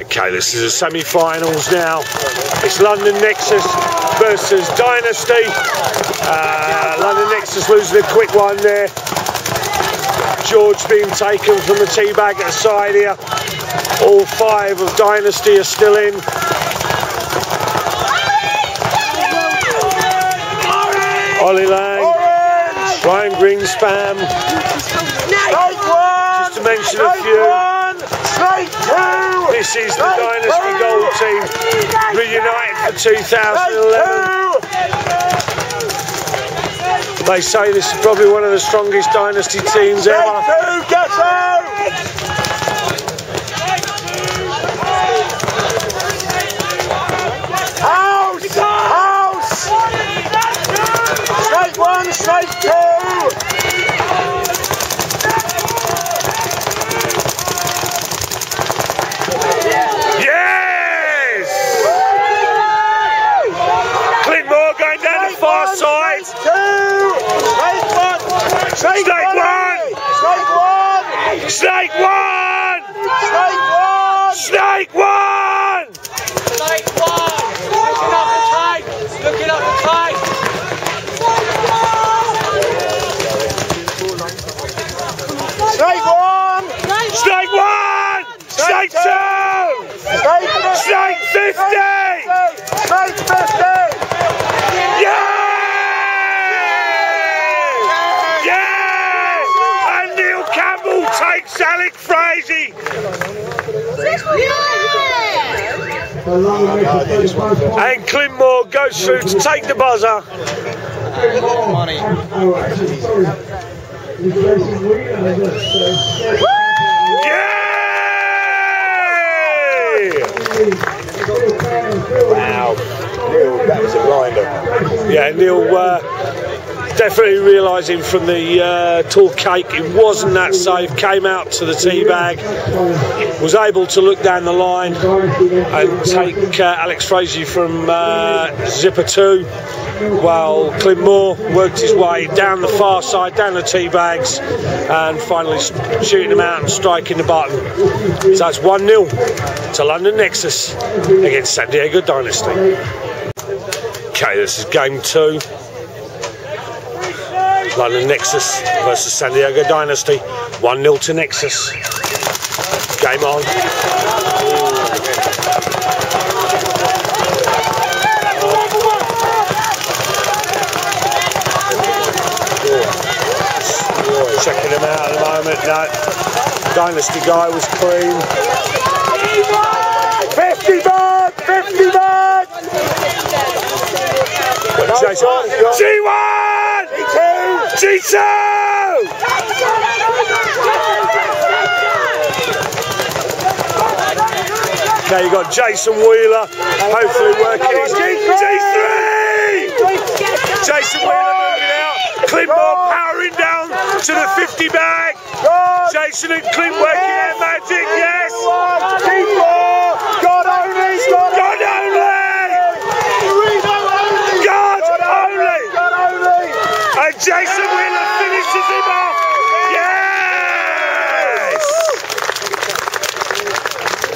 Okay, this is the semi-finals now. It's London Nexus versus Dynasty. London Nexus losing a quick one there. George being taken from the teabag at the side here. All 5 of Dynasty are still in. Ollie Lang, Ryan Greenspan. Just to mention a few. This is the Dynasty Gold team, reunited for 2011. They say this is probably one of the strongest Dynasty teams ever. Strike 1, strike 2. Yes! Clint Moore going down the far side. Snake one! Snake one! Snake one! Looking up the tide! Snake 1! Snake 1! Snake 2! Snake 50! Snake 50! Yeah! Yeah! And Neil Campbell takes Alec Frazee. And Clint Moore goes through to take the buzzer. Yay! Wow, Neil, that was a blinder. Yeah, Neil definitely realising from the tall cake it wasn't that safe, came out to the teabag, was able to look down the line and take Alex Frazee from zipper 2, while Clint Moore worked his way down the far side, down the teabags, and finally shooting them out and striking the button. So that's 1-0 to London Nexus against San Diego Dynasty. Okay, this is game 2. London Nexus versus San Diego Dynasty. 1-0 to Nexus. Game on. Checking him out at the moment. No. Dynasty guy was clean. 50 back! 50 back! G1! G2! Now you got Jason Wheeler, hopefully working his G3! Jason Wheeler moving out. Clint Moore powering down to the 50 bag. Jason and Clint working their magic, yes! God only! God only! God only! And Jason Wheeler finishes him off! Yes!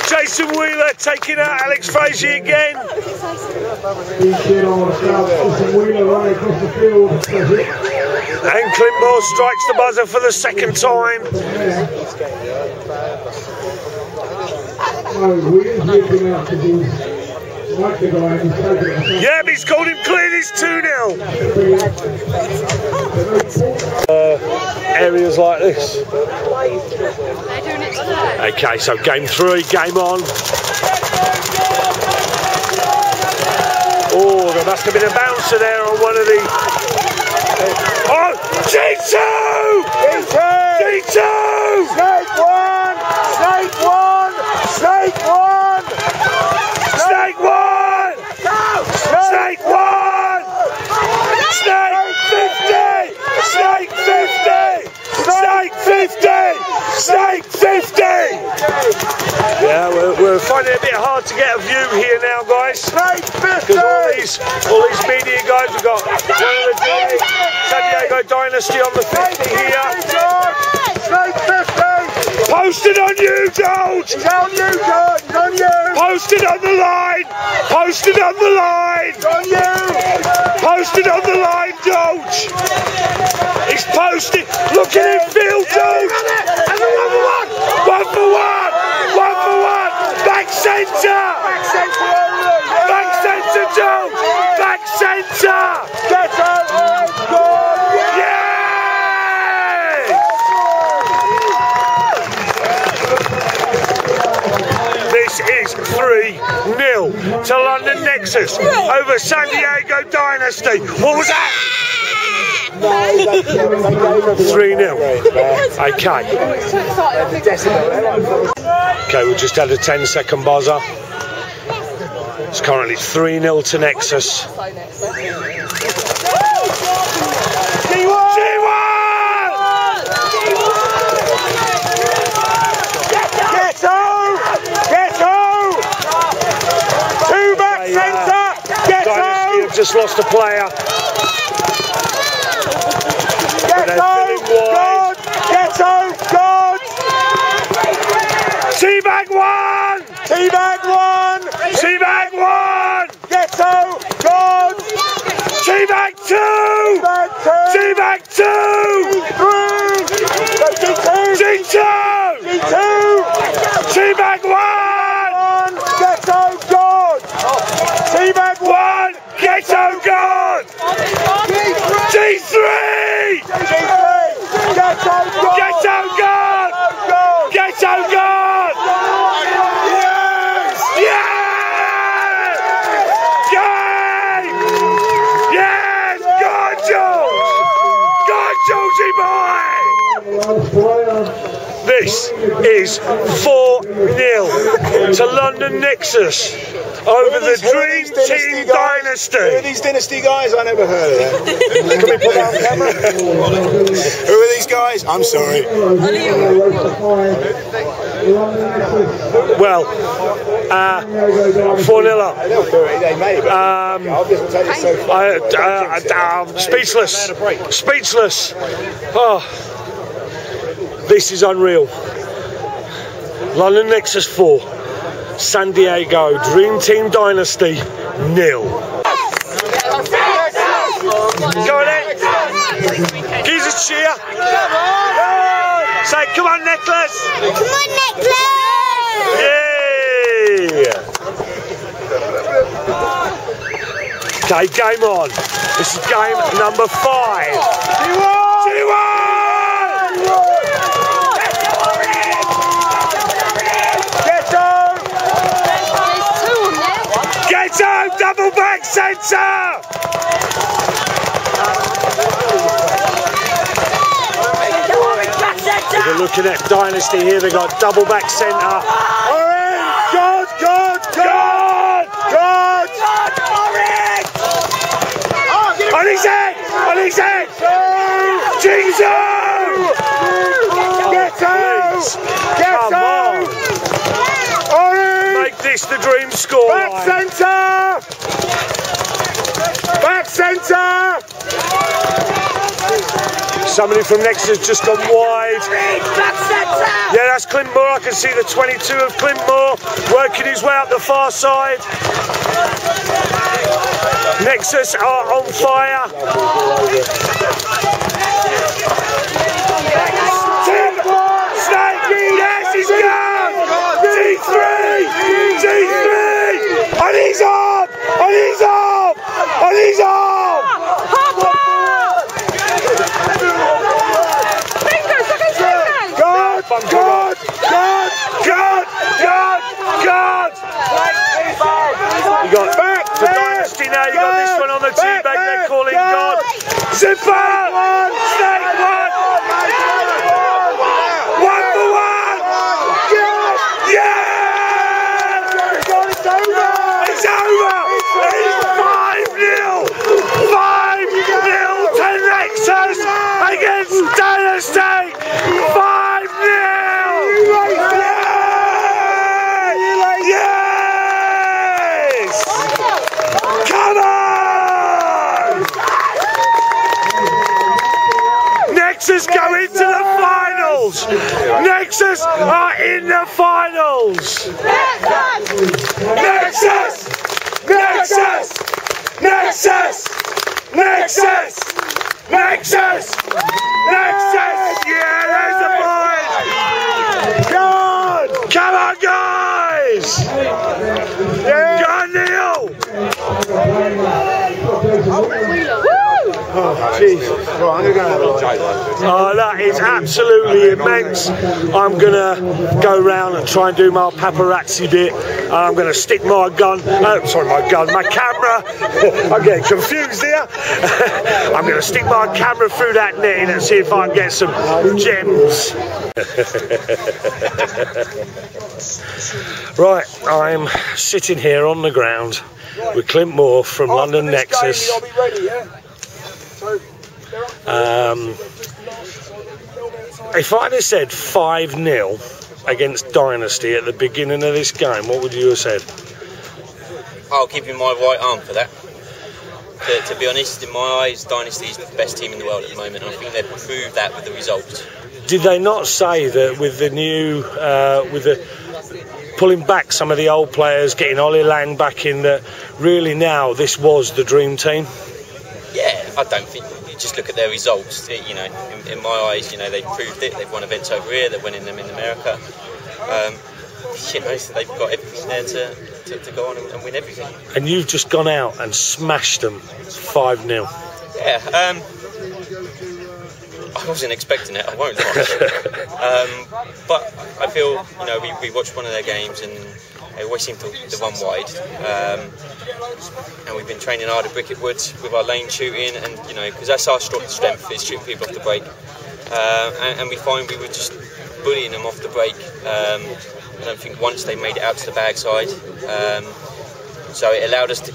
Jason Wheeler taking out Alex Frazee again. And Clint Moore strikes the buzzer for the second time. Yeah, but he's called him clean, it's 2-0. Areas like this. Okay, so game 3, game on. Oh, there must have been a bouncer there on one of the... Oh, G2! G2! Snake 1! Snake 1! Snake 1! Snake 1! Snake 1! Snake 50! Snake 50! Snake 50! Snake 50! Yeah, we're finding it a bit hard to get a view here now, guys. Snake 50! Because all these media guys, we've got one of the San Diego Dynasty on the 50 here. Snake 50! Post Posted on you, George! He's on you, George! He's on you! Posted on the line! Posted on the line! He's on you! Posted on the line, George! He's posted! Look at him, field, George! And the 1 for 1! 1 for 1! 1 for 1! Back centre! Back centre only! Back centre, George! Back centre! Get out! Good! Yeah! This is 3-0 to London Nexus over San Diego Dynasty. What was that? 3-0. Okay, we just had a 10-second buzzer. It's currently 3-0 to Nexus. Dynasty have just lost a player. Ghetto, God! Teabag 1! Teabag 1! Teabag 1! Ghetto, God! Teabag 2! Teabag 2! Teabag 2! G2! G2! Teabag 1! Ghetto, God! Teabag 1! Ghetto God! G3! Ghetto, God! Ghetto God! Ghetto God! Yes! Yes! Game! Yes! God, George! God, Georgie boy! This is 4-0 to London Nexus over the Dream Team Dynasty. Who are these Dynasty guys? I never heard of them. Can we put that on camera? Who are these guys? I'm sorry. Well, 4-0 up. They may, but I'll just tell you so far. Speechless. Speechless. Oh, this is unreal. London Nexus 4, San Diego Dream Team Dynasty 0. Go on then. Give us a cheer. Say, come on, Necklace. Come on, Necklace. Yeah. Okay, game on. This is game number 5. G1! Ghetto! Double back centre! We're looking at Dynasty here, they've got double back centre. God! God! God! God! On his head! On his head! G2! Come on! Make this the dream score. Back centre! Back centre! Somebody from Nexus has just gone wide. Yeah, that's Clint Moore. I can see the 22 of Clint Moore working his way up the far side. Nexus are on fire. Snake! Yes, he's gone! G3! G3! On his arm! On his arm! On his arm! God! God! God! God! God! God! You got back to Dynasty now. You got this one on the teabag. They're calling God. Zipper! Snake 1! 1 for 1! Yeah! It's over! It's 5-0! 5-0 to Nexus against Dynasty! 5-0! Yes! Come on! Nexus go into the finals! finals. Nexus are in the finals. Nexus! Nexus! Nexus! Nexus! Nexus! Nexus! Yeah, there's the boys! Come on, guys! Go on, Neil! Oh, jeez. Oh, that is absolutely immense. I'm going to go round and try and do my paparazzi bit. I'm going to stick my gun, my camera. I'm getting confused here. I'm going to stick my camera through that netting and see if I can get some gems. Right, I'm sitting here on the ground with Clint Moore from London Nexus. If I'd have said 5-0 against Dynasty at the beginning of this game, what would you have said? I'll give you my right arm for that. To be honest, in my eyes, Dynasty is the best team in the world at the moment. I think they've proved that with the results. Did they not say that with the new, pulling back some of the old players, getting Ollie Lang back in, that really now this was the dream team? Yeah, I don't think. You just look at their results. You know, in my eyes, you know, they've proved it. They've won events over here. They're winning them in America. You know, so they've got everything there to go on and win everything. And you've just gone out and smashed them 5-0. Yeah. I wasn't expecting it. I won't lie. But I feel, you know, we watched one of their games and they always seem to run wide. And we've been training hard at Bricket Woods with our lane shooting, and you know, because that's our strength, is shooting people off the break. And we find we were just bullying them off the break. I don't think once they made it out to the bag side. So it allowed us to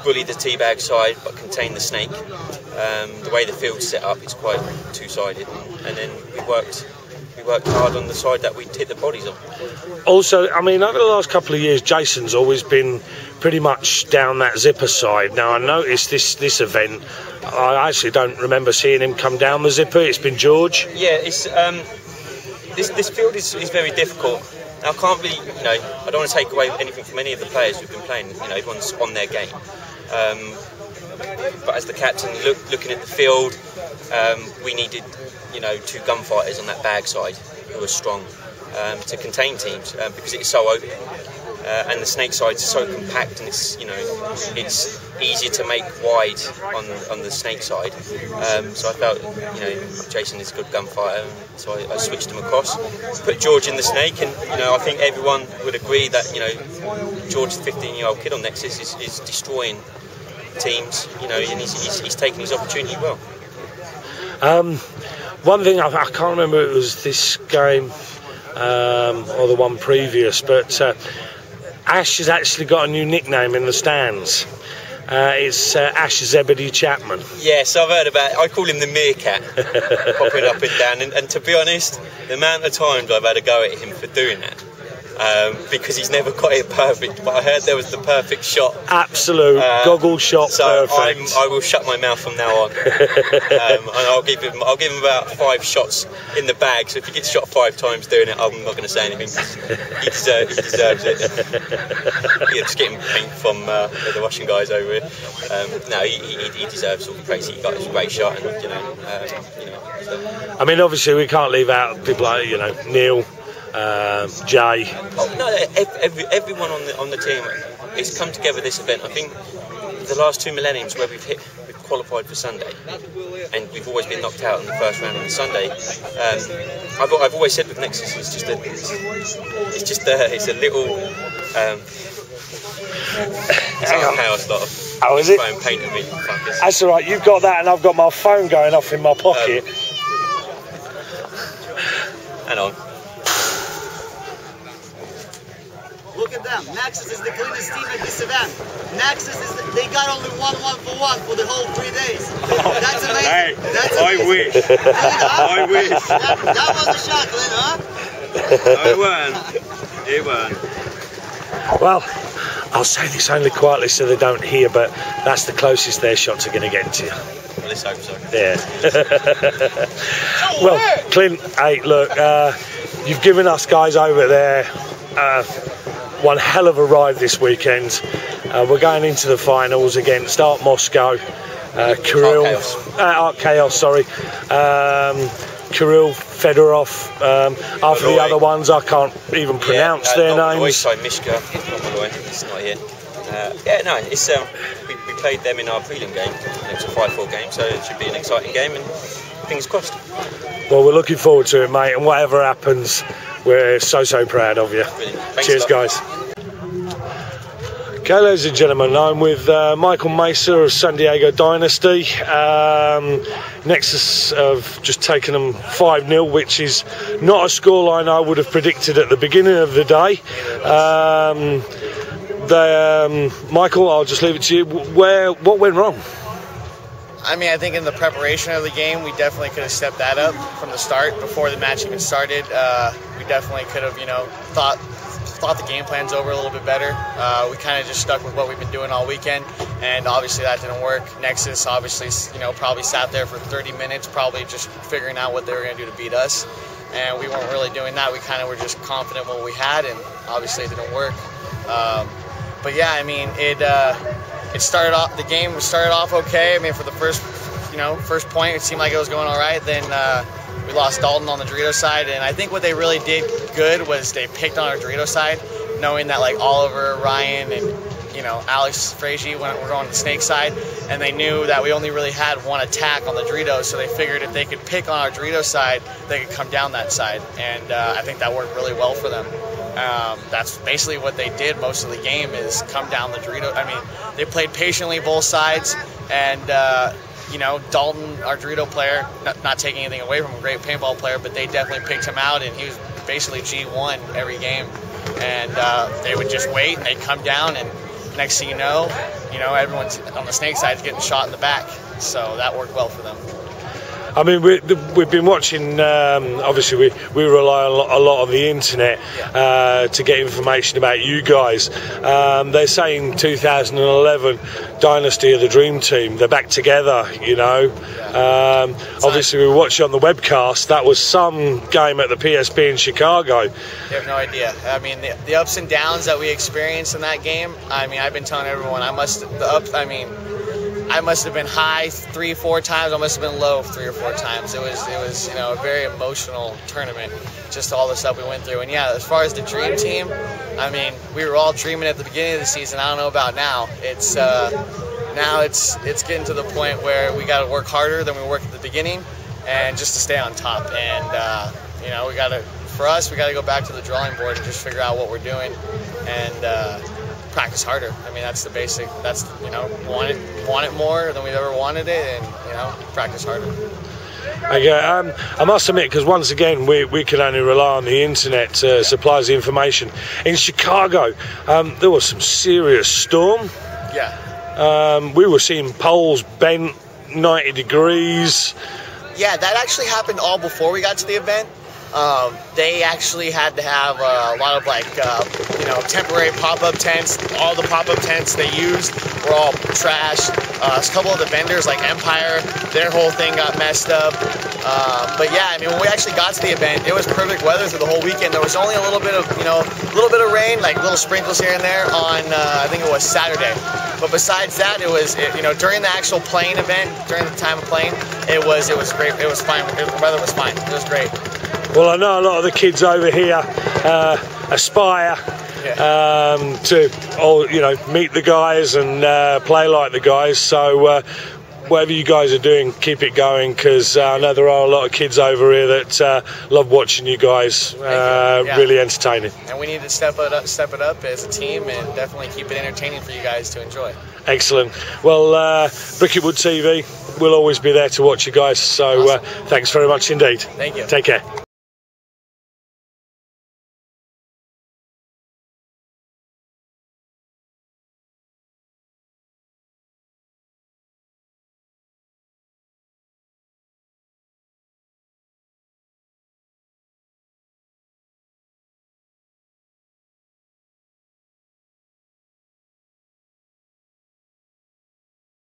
bully the teabag side but contain the snake. The way the field's set up, it's quite two-sided, and then we worked hard on the side that we'd hit the bodies on. Also, I mean, over the last couple of years, Jason's always been pretty much down that zipper side. Now, I noticed this event, I actually don't remember seeing him come down the zipper. It's been George. Yeah, it's this field is very difficult. Now, I can't really, you know, I don't want to take away anything from any of the players who've been playing. You know, everyone's on their game. But as the captain, looking at the field, we needed, you know, 2 gunfighters on that bag side who were strong to contain teams because it's so open, and the snake side is so compact, and it's, you know, it's easier to make wide on the snake side. So I felt, you know, Jason is a good gunfighter, so I switched him across, put George in the snake, and you know, I think everyone would agree that, you know, George, the 15-year-old kid on Nexus, is destroying teams, you know, and he's taking his opportunity well. One thing, I can't remember if it was this game or the one previous, but Ash has actually got a new nickname in the stands. It's Ash Zebedee Chapman. Yes, I've heard about it. I call him the meerkat, popping up and down. And to be honest, the amount of times I've had a go at him for doing that, because he's never got it perfect. But I heard there was the perfect shot. Absolute goggle shot, so perfect. I will shut my mouth from now on, and I'll give him about 5 shots in the bag. So if he gets shot 5 times doing it, I'm not going to say anything. He deserves it. Yeah, just getting paint from the Russian guys over here. No, he deserves all the praise he got. It's a great shot, and you know. So. I mean, obviously we can't leave out people like, you know, Neil, Jay. Oh, no, everyone on the team has come together this event. I think the last 2 millenniums where we've qualified for Sunday, and we've always been knocked out in the first round on the Sunday. I've always said with Nexus, it's a little. It's like a house lot of. Oh, is it? Throwing paint at me, fuckers. That's all right. You've got that, and I've got my phone going off in my pocket. Hang on. Look at them. Nexus is the cleanest team at this event. Nexus they got only 1-1-for-1 for the whole 3 days. That's amazing. Hey, that's amazing. I wish. I wish. That was a shot, Clint, huh? It weren't. Well, I'll say this only quietly so they don't hear, but that's the closest their shots are going to get to you. Well, let's hope so. Yeah. Well, Clint, hey, look, you've given us guys over there one hell of a ride this weekend. We're going into the finals against Art Moscow, Kirill, Art Chaos, sorry. Kirill, Fedorov, after the other ones I can't even pronounce their names. Sorry, Mishka, he's not here. Yeah, no, it's we played them in our prelim game. It's a 5-4 game, so it should be an exciting game, and fingers crossed. Well, we're looking forward to it, mate, and whatever happens, we're so proud of you. Cheers, guys. Okay, ladies and gentlemen, I'm with Michael Meser of San Diego Dynasty. Nexus have just taken them 5-0, which is not a scoreline I would have predicted at the beginning of the day. Michael, I'll just leave it to you. What went wrong? I mean, I think in the preparation of the game, we definitely could have stepped that up from the start. Before the match even started, we definitely could have, thought the game plan's over a little bit better. We kind of just stuck with what we've been doing all weekend, and obviously that didn't work. Nexus obviously, probably sat there for 30 minutes, probably just figuring out what they were going to do to beat us, and we weren't really doing that. We kind of were just confident what we had, and obviously it didn't work. But yeah, I mean, it started off. The game started off okay. I mean, for the first point, it seemed like it was going all right. Then we lost Dalton on the Dorito side, and I think what they really did good was they picked on our Dorito side, knowing that like Oliver, Ryan, and Alex Frazier were going to the Snake side, and they knew that we only really had one attack on the Doritos, so they figured if they could pick on our Dorito side, they could come down that side, and I think that worked really well for them. That's basically what they did most of the game, is come down the Dorito. I mean, they played patiently both sides, and Dalton, our Dorito player, not taking anything away from him, a great paintball player, but they definitely picked him out, and he was basically G1 every game. And they would just wait, and they'd come down, and next thing you know, everyone's on the Snake side is getting shot in the back. So that worked well for them. I mean, we've been watching, obviously we rely a lot on the internet to get information about you guys. They're saying 2011 Dynasty of the Dream Team, they're back together, obviously we watched on the webcast, that was some game at the PSP in Chicago. You have no idea. I mean, the ups and downs that we experienced in that game, I mean, I've been telling everyone, I must have been high 3-4 times. I must have been low 3 or 4 times. It was a very emotional tournament, just all the stuff we went through. And yeah, as far as the dream team, I mean, we were all dreaming at the beginning of the season. I don't know about now. It's now it's getting to the point where we got to work harder than we worked at the beginning, and just to stay on top. And we got to go back to the drawing board and just figure out what we're doing, and practice harder. I mean, that's the basic. That's want it more than we've ever wanted it, and practice harder. Okay, I must admit, because once again we can only rely on the internet to supply the information. In Chicago, there was some serious storm. Yeah. We were seeing poles bent 90 degrees. Yeah, that actually happened all before we got to the event. They actually had to have a lot of temporary pop-up tents. All the pop-up tents they used were all trash. A couple of the vendors, like Empire, their whole thing got messed up. But yeah, I mean, when we actually got to the event, it was perfect weather through the whole weekend. There was only a little bit of rain, like little sprinkles here and there on I think it was Saturday. But besides that, it was during the actual playing event, during the time of playing, it was great. It was fine. The weather was fine. It was great. Well, I know a lot of the kids over here aspire to meet the guys and play like the guys. So whatever you guys are doing, keep it going, because I know there are a lot of kids over here that love watching you guys. Really entertaining. And we need to step it up as a team, and definitely keep it entertaining for you guys to enjoy. Excellent. Well, Bricketwood TV, we'll always be there to watch you guys. So awesome. Thanks very much indeed. Thank you. Take care.